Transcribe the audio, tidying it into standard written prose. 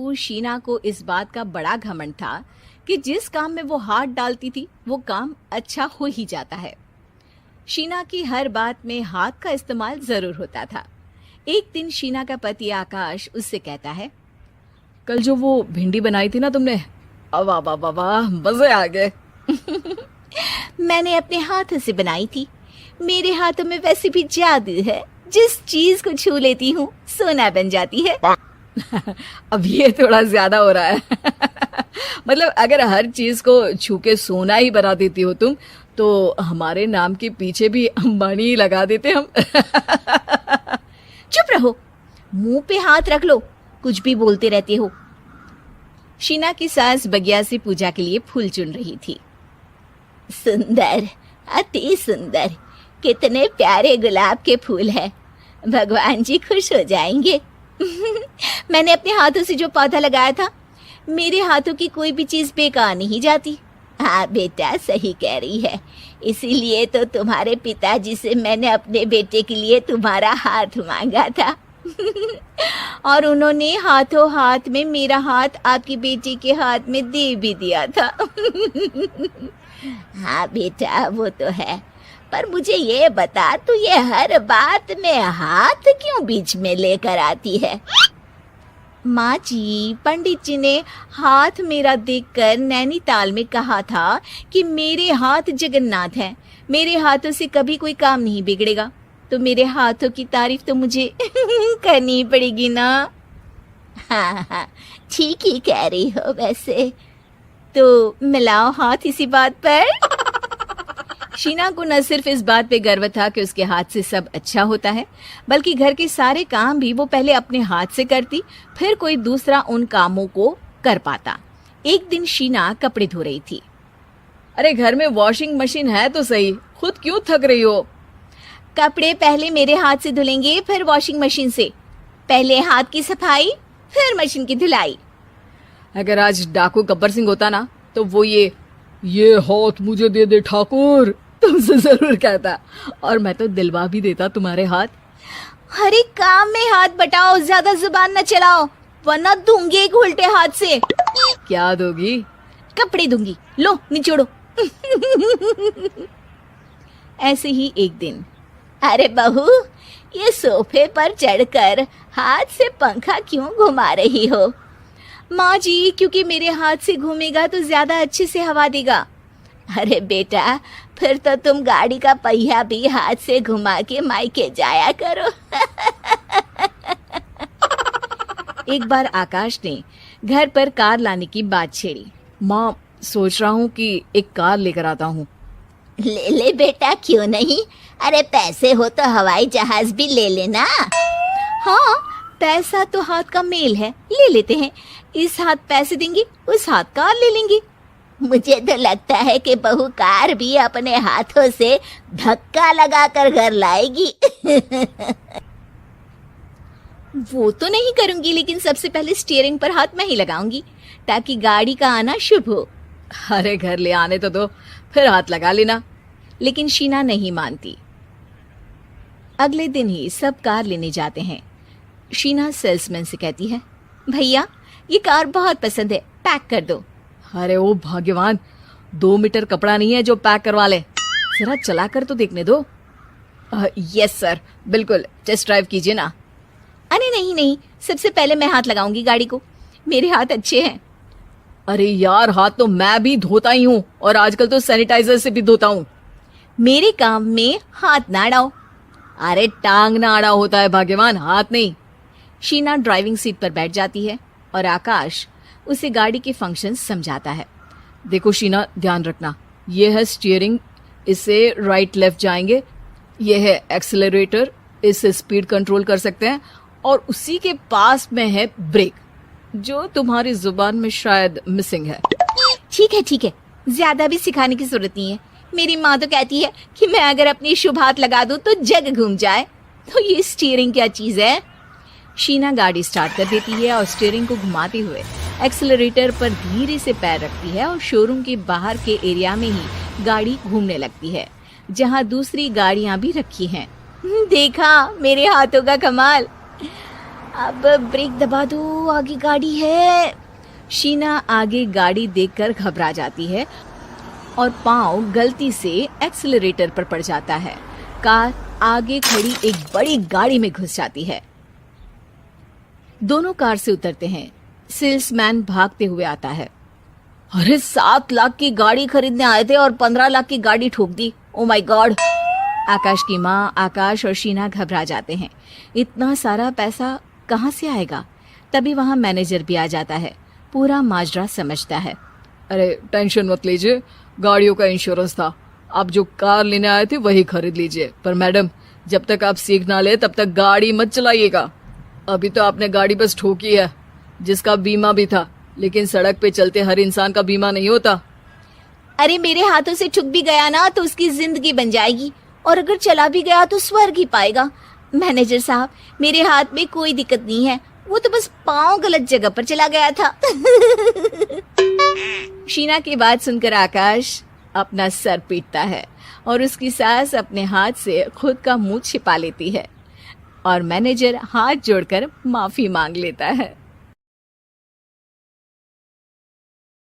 परंतु शीना को इस बात का बड़ा घमंड था कि जिस काम में वो हाथ डालती थी वो काम अच्छा हो ही जाता है। शीना की हर बात में हाथ का इस्तेमाल जरूर होता था। एक दिन शीना का पति आकाश उससे कहता है, कल जो वो भिंडी बनाई थी ना तुमने, वाह वाह वाह वाह, मजे आ गए। मैंने अपने हाथों से बनाई थी। मेरे हाथों में वैसे भी जादू है, जिस चीज को छू लेती हूँ सोना बन जाती है। अब ये थोड़ा ज्यादा हो रहा है। मतलब अगर हर चीज को छू के सोना ही बना देती हो तुम, तो हमारे नाम के पीछे भी अंबानी ही लगा देते हम। चुप रहो, मुंह पे हाथ रख लो, कुछ भी बोलते रहते हो। शीना की सास बगिया से पूजा के लिए फूल चुन रही थी। सुंदर, अति सुंदर, कितने प्यारे गुलाब के फूल हैं। भगवान जी खुश हो जाएंगे। मैंने अपने हाथों से जो पौधा लगाया था, मेरे हाथों की कोई भी चीज बेकार नहीं जाती। हाँ बेटा, सही कह रही है। इसीलिए तो तुम्हारे पिताजी से मैंने अपने बेटे के लिए तुम्हारा हाथ मांगा था। और उन्होंने हाथों हाथ में मेरा हाथ आपकी बेटी के हाथ में दे भी दिया था। हाँ बेटा, वो तो है, पर मुझे ये बता, तू ये हर बात में हाथ क्यों बीच में लेकर आती है? माँ जी, पंडित जी ने हाथ मेरा देखकर नैनीताल में कहा था कि मेरे हाथ जगन्नाथ हैं, मेरे हाथों से कभी कोई काम नहीं बिगड़ेगा, तो मेरे हाथों की तारीफ तो मुझे करनी पड़ेगी ना। हाँ हाँ, ठीक ही कह रही हो वैसे। तो मिलाओ हाथ इसी बात पर। शीना को न सिर्फ इस बात पे गर्व था कि उसके हाथ से सब अच्छा होता है, बल्कि घर के सारे काम भी वो पहले अपने हाथ से करती, फिर कोई दूसरा उन कामों को कर पाता। एक दिन शीना कपड़े धो रही थी। अरे घर में वॉशिंग मशीन है तो सही, खुद क्यों थक रही हो? कपड़े पहले मेरे हाथ से धुलेंगे, फिर वॉशिंग मशीन से। पहले हाथ की सफाई, फिर मशीन की धुलाई। अगर आज डाकू गब्बर सिंह होता ना, तो वो ये हाथ मुझे दे दे ठाकुर, तुमसे जरूर कहता, और मैं तो दिलवा भी देता तुम्हारे हाथ। हर एक काम में हाथ बटाओ, ज्यादा जुबान न चलाओ, वरना दूंगी एक उल्टे हाथ से। क्या दोगी? कपड़े दूंगी, लो निचोड़ो। ऐसे ही एक दिन, अरे बहू, ये सोफे पर चढ़कर हाथ से पंखा क्यों घुमा रही हो? माँ जी, क्योंकि मेरे हाथ से घूमेगा तो ज्यादा अच्छे से हवा देगा। अरे बेटा, फिर तो तुम गाड़ी का पहिया भी हाथ से घुमा के मायके जाया करो। एक बार आकाश ने घर पर कार लाने की बात छेड़ी। माँ, सोच रहा हूँ कि एक कार लेकर आता हूँ। ले ले बेटा, क्यों नहीं? अरे पैसे हो तो हवाई जहाज भी ले लेना। हाँ, पैसा तो हाथ का मेल है, ले लेते हैं। इस हाथ पैसे देंगी, उस हाथ कार ले लेंगी। मुझे तो लगता है कि बहू कार भी अपने हाथों से धक्का लगाकर घर लाएगी। वो तो नहीं करूंगी, लेकिन सबसे पहले स्टीयरिंग पर हाथ मैं ही लगाऊंगी, ताकि गाड़ी का आना शुभ हो। अरे घर ले आने तो दो, फिर हाथ लगा लेना। लेकिन शीना नहीं मानती। अगले दिन ही सब कार लेने जाते हैं। शीना सेल्समैन से कहती है, भैया ये कार बहुत पसंद है, पैक कर दो। अरे ओ भाग्यवान, 2 मीटर कपड़ा नहीं है जो पैक करवा ले, जरा चला कर तो देखने दो। यस सर, बिल्कुल, टेस्ट ड्राइव कीजिए ना। अरे नहीं नहीं, सबसे पहले मैं हाथ लगाऊंगी गाड़ी को, मेरे हाथ अच्छे हैं। अरे यार, हाथ तो मैं भी धोता ही हूँ, और आजकल तो सैनिटाइजर से भी धोता हूँ। मेरे काम में हाथ ना अड़ाओ। अरे टांग ना अड़ा होता है भाग्यवान, हाथ नहीं। शीना ड्राइविंग सीट पर बैठ जाती है और आकाश उसे गाड़ी के फंक्शंस समझाता है। देखो शीना, ध्यान रखना, ये है स्टीयरिंग, इससे राइट लेफ्ट जाएंगे, ये है एक्सेलरेटर, इससे स्पीड कंट्रोल कर सकते हैं, और उसी के पास में है ब्रेक, जो तुम्हारी जुबान में शायद मिसिंग है। ठीक है, ज्यादा भी सिखाने की जरूरत नहीं है। मेरी माँ तो कहती है कि मैं अगर अपनी शुभ हाथ लगा दूं तो जग घूम जाए, तो ये स्टीयरिंग क्या चीज है? शीना गाड़ी स्टार्ट कर देती है और स्टीयरिंग को घुमाते हुए एक्सेलरेटर पर धीरे से पैर रखती है, और शोरूम के बाहर के एरिया में ही गाड़ी घूमने लगती है, जहाँ दूसरी गाड़ियां भी रखी हैं। देखा मेरे हाथों का कमाल। अब ब्रेक दबा दो, आगे गाड़ी है। शीना आगे गाड़ी देखकर घबरा जाती है और पांव गलती से एक्सीलरेटर पर पड़ जाता है। कार आगे खड़ी एक बड़ी गाड़ी में घुस जाती है। दोनों कार से उतरते हैं। सेल्समैन भागते हुए आता है। अरे 7 लाख की गाड़ी खरीदने आए थे और 15 लाख की गाड़ी ठोक दी। Oh my God. आकाश की माँ, आकाश और शीना घबरा जाते हैं। इतना सारा पैसा कहाँ से आएगा? तभी वहां मैनेजर भी आ जाता है। पूरा माजरा समझता है। अरे टेंशन मत लीजिए, गाड़ियों का इंश्योरेंस था। आप जो कार लेने आए थे वही खरीद लीजिए। पर मैडम, जब तक आप सीख ना ले तब तक गाड़ी मत चलाइएगा। अभी तो आपने गाड़ी बस ठोकी है, जिसका बीमा भी था, लेकिन सड़क पे चलते हर इंसान का बीमा नहीं होता। अरे मेरे हाथों से ठुक भी गया ना तो उसकी जिंदगी बन जाएगी, और अगर चला भी गया तो स्वर्ग ही पाएगा। मैनेजर साहब, मेरे हाथ में कोई दिक्कत नहीं है, वो तो बस पाँव गलत जगह पर चला गया था। शीना की बात सुनकर आकाश अपना सर पीटता है और उसकी सास अपने हाथ से खुद का मुंह छिपा लेती है और मैनेजर हाथ जोड़कर माफी मांग लेता है।